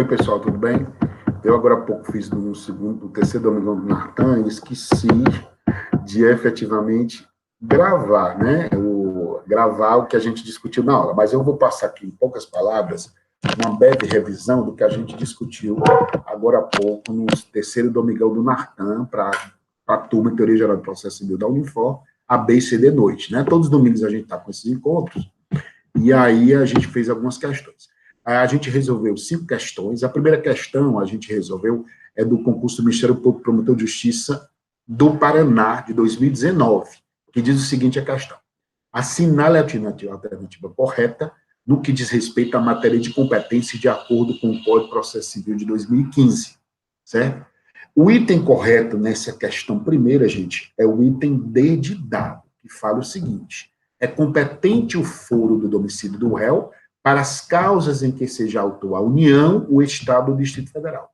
Oi, pessoal, tudo bem? Eu agora há pouco fiz no terceiro domingão do Nartan e esqueci de efetivamente gravar, né? Gravar o que a gente discutiu na aula, mas eu vou passar aqui em poucas palavras uma breve revisão do que a gente discutiu agora há pouco no terceiro domingão do Nartan para a turma de Teoria Geral do Processo Civil da Unifor, a B e C de noite, né? Todos os domingos a gente está com esses encontros e aí a gente fez algumas questões. A gente resolveu 5 questões. A primeira questão a gente resolveu é do concurso do Ministério Público Promotor de Justiça do Paraná, de 2019, que diz o seguinte, a questão. Assinale a alternativa correta no que diz respeito à matéria de competência de acordo com o Código de Processo Civil de 2015, certo? O item correto nessa questão primeira, gente, é o item D de dado, que fala o seguinte, é competente o foro do domicílio do réu para as causas em que seja autor a União, o Estado ou o Distrito Federal.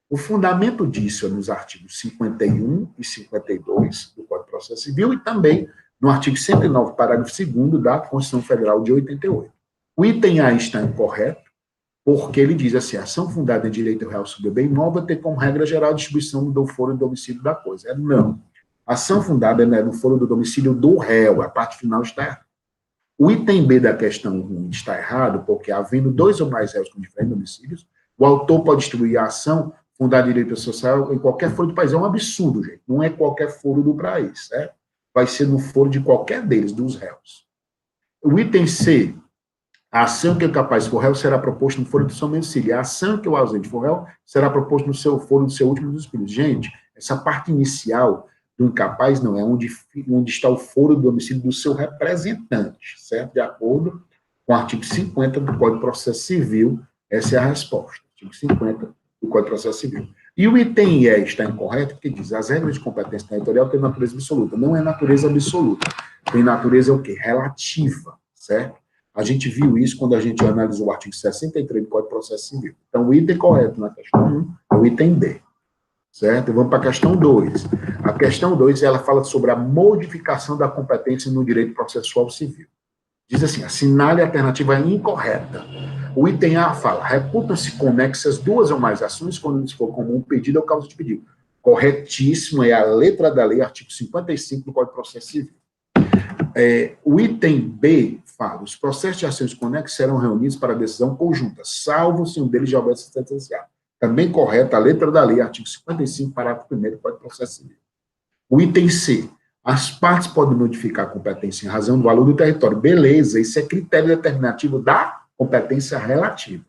O fundamento disso é nos artigos 51 e 52 do Código de Processo Civil e também no artigo 109, parágrafo 2º da Constituição Federal de 88. O item A está incorreto, porque ele diz assim, a ação fundada em direito real sobre o bem imóvel tem como regra geral a distribuição do foro do domicílio da coisa. Não. A ação fundada no foro do domicílio do réu, a parte final está errada. O item B da questão está errado, porque havendo 2 ou mais réus com diferentes domicílios, o autor pode distribuir a ação fundada em direito social em qualquer foro do país. É um absurdo, gente. Não é qualquer foro do país, certo? Vai ser no foro de qualquer deles, dos réus. O item C, a ação que o capaz for réu será proposta no foro do seu domicílio. A ação que o ausente for réu será proposta no seu foro do seu último dos filhos. Gente, essa parte inicial do incapaz não é onde está o foro do domicílio do seu representante, certo? De acordo com o artigo 50 do Código de Processo Civil, essa é a resposta, artigo 50 do Código de Processo Civil. E o item E está incorreto, porque diz, as regras de competência territorial têm natureza absoluta. Não é natureza absoluta, tem natureza o quê? Relativa, certo? A gente viu isso quando a gente analisou o artigo 63 do Código de Processo Civil. Então, o item correto na questão 1 é o item D. Certo? Vamos para a questão 2. A questão 2, ela fala sobre a modificação da competência no direito processual civil. Diz assim, assinale a alternativa incorreta. O item A fala, reputam-se conexas 2 ou mais ações quando se for comum pedido ou causa de pedido. Corretíssimo, é a letra da lei, artigo 55 do Código de Processo Civil. O item B fala, os processos de ações conexas serão reunidos para decisão conjunta, salvo se um deles já houver sentenciado. Também correta a letra da lei, artigo 55, parágrafo 1º do Código de Processo Civil. O item C, as partes podem modificar a competência em razão do valor do território. Beleza, isso é critério determinativo da competência relativa.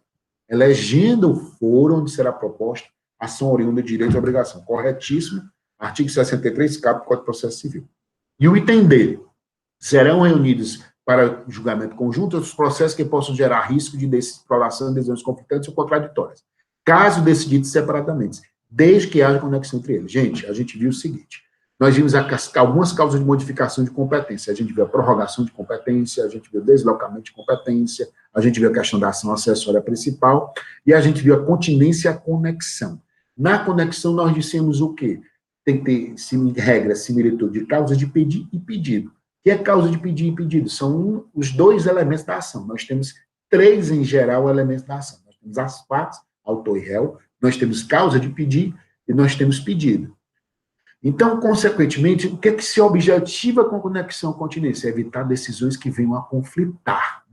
Elegendo o foro onde será proposta ação oriunda de direito e obrigação. Corretíssimo, artigo 63, cap do Código de Processo Civil. E o item D, serão reunidos para julgamento conjunto os processos que possam gerar risco de desprolação de decisões conflitantes ou contraditórias, caso decididos separadamente, desde que haja conexão entre eles. Gente, a gente viu o seguinte, nós vimos algumas causas de modificação de competência, a gente viu a prorrogação de competência, a gente viu o deslocamento de competência, a gente viu a questão da ação acessória principal, e a gente viu a continência e a conexão. Na conexão, nós dissemos o quê? Tem que ter regra, similitude de causa de pedir e pedido. O que é causa de pedir e pedido? São os 2 elementos da ação. Nós temos 3, em geral, elementos da ação. Nós temos as partes, autor e réu, nós temos causa de pedir e nós temos pedido. Então, consequentemente, o que é que se objetiva com conexão e continência? É evitar decisões que venham a conflitar,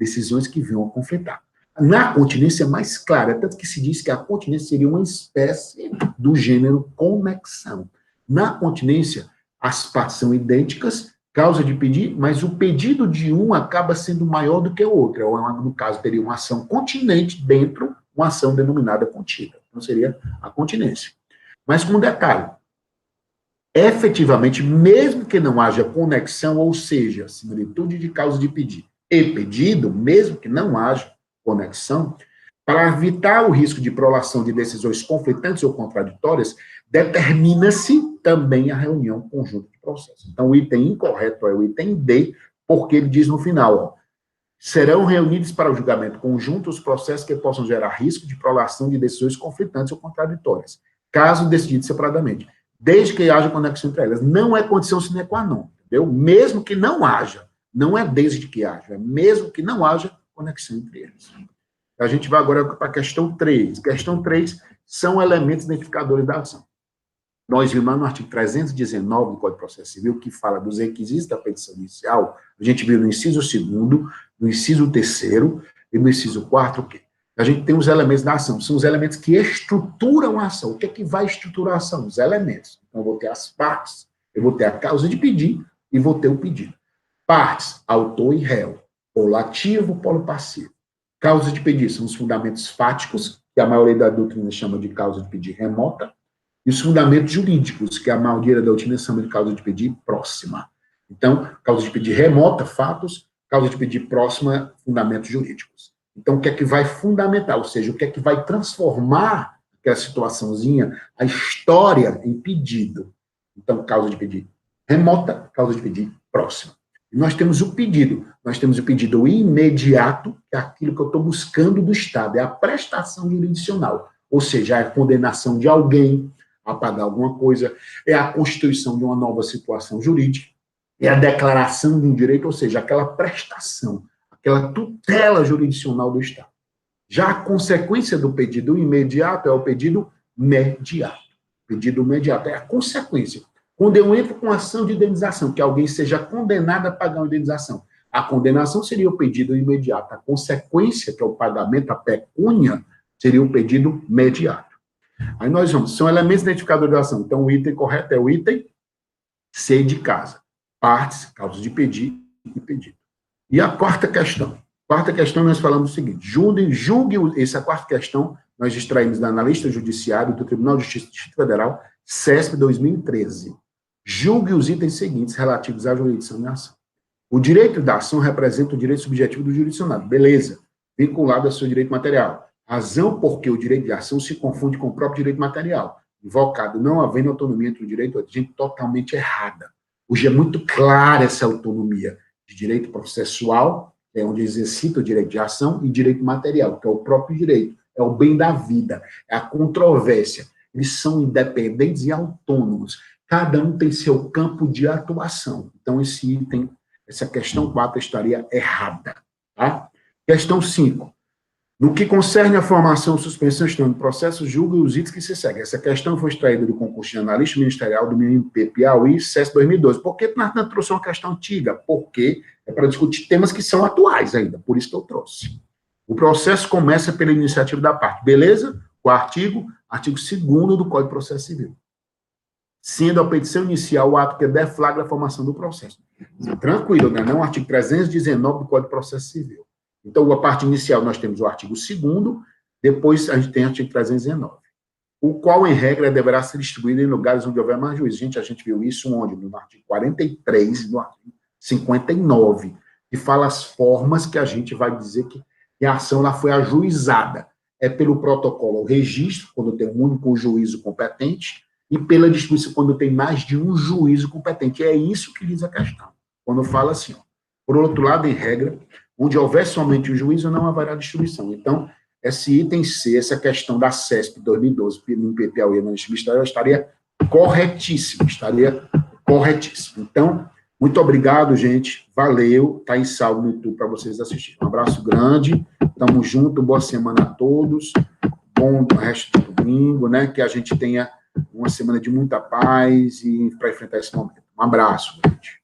Na continência é mais clara, tanto que se diz que a continência seria uma espécie do gênero conexão. Na continência, as partes são idênticas, causa de pedir, mas o pedido de um acaba sendo maior do que o outro. Ou, no caso, teria uma ação continente dentro uma ação denominada contida. Então, seria a continência. Mas com um detalhe, efetivamente, mesmo que não haja conexão, ou seja, similitude de causa de pedir e pedido, mesmo que não haja conexão, para evitar o risco de prolação de decisões conflitantes ou contraditórias, determina-se também a reunião conjunta de processos. Então, o item incorreto é o item D, porque ele diz no final, ó, serão reunidos para o julgamento conjunto os processos que possam gerar risco de prolação de decisões conflitantes ou contraditórias, caso decidido separadamente, desde que haja conexão entre elas. Não é condição sine qua non, entendeu? Mesmo que não haja, não é desde que haja, é mesmo que não haja conexão entre eles. A gente vai agora para a questão 3. Questão 3 são elementos identificadores da ação. Nós vimos lá no artigo 319 do Código de Processo Civil, que fala dos requisitos da petição inicial, a gente viu no inciso 2º, no inciso 3º e no inciso 4º o quê? A gente tem os elementos da ação, são os elementos que estruturam a ação. O que é que vai estruturar a ação? Os elementos. Então, eu vou ter as partes, eu vou ter a causa de pedir e vou ter o pedido. Partes, autor e réu, polo ativo, polo passivo. Causa de pedir são os fundamentos fáticos, que a maioria da doutrina chama de causa de pedir remota, e os fundamentos jurídicos, que a maioria da doutrina chama de causa de pedir próxima. Então, causa de pedir remota, fatos, causa de pedir próxima, fundamentos jurídicos. Então, o que é que vai fundamentar? Ou seja, o que é que vai transformar aquela situaçãozinha, a história, em pedido? Então, causa de pedir remota, causa de pedir próxima. E nós temos o pedido. Nós temos o pedido imediato, que é aquilo que eu estou buscando do Estado, é a prestação jurisdicional. Ou seja, é a condenação de alguém a pagar alguma coisa, é a constituição de uma nova situação jurídica, é a declaração de um direito, ou seja, aquela prestação, aquela tutela jurisdicional do Estado. Já a consequência do pedido imediato é o pedido mediato. Pedido imediato é a consequência. Quando eu entro com ação de indenização, que alguém seja condenado a pagar uma indenização, a condenação seria o pedido imediato. A consequência, que é o pagamento, a pecúnia, seria o pedido mediato. Aí nós vamos, são elementos identificadores da ação. Então, o item correto é o item C de casa. Partes, causas de pedir e pedido. E a quarta questão. Quarta questão, nós falamos o seguinte: julgue essa quarta questão, nós extraímos da analista judiciário do Tribunal de Justiça do Distrito Federal, CESP 2013. Julgue os itens seguintes relativos à jurisdição da ação. O direito da ação representa o direito subjetivo do jurisdicionado. Beleza. Vinculado ao seu direito material. Razão porque o direito de ação se confunde com o próprio direito material. Invocado, não havendo autonomia entre o direito e a gente totalmente errada. Hoje é muito clara essa autonomia de direito processual, que é onde exercita o direito de ação, e direito material, que é o próprio direito, é o bem da vida, é a controvérsia. Eles são independentes e autônomos. Cada um tem seu campo de atuação. Então, esse item, essa questão 4 estaria errada. Tá? Questão 5. No que concerne a formação, suspensão e extinção do processo, julgue os itens que se seguem. Essa questão foi extraída do concurso de analista ministerial do MP Piauí, CES 2012. Por que Natan trouxe uma questão antiga? Porque é para discutir temas que são atuais ainda, por isso que eu trouxe. O processo começa pela iniciativa da parte, beleza? O artigo 2º do Código de Processo Civil. Sendo a petição inicial o ato que deflagra a formação do processo. Tranquilo, né? Não o artigo 319 do Código de Processo Civil. Então, a parte inicial, nós temos o artigo 2º, depois a gente tem o artigo 319, o qual, em regra, deverá ser distribuído em lugares onde houver mais juízo. A gente viu isso onde? No artigo 43 e no artigo 59, que fala as formas que a gente vai dizer que a ação lá foi ajuizada. É pelo protocolo ao registro, quando tem um único juízo competente, e pela distribuição, quando tem mais de um juízo competente. É isso que diz a questão. Quando fala assim, ó, por outro lado, em regra, onde houver somente o juízo, não haverá distribuição. Então, esse item C, essa questão da CESP 2012, no PPAUE, na ministério, estaria corretíssimo, Então, muito obrigado, gente. Valeu. Está em salvo no YouTube para vocês assistirem. Um abraço grande. Tamo junto. Boa semana a todos. Bom resto do domingo, né? Que a gente tenha uma semana de muita paz e para enfrentar esse momento. Um abraço, gente.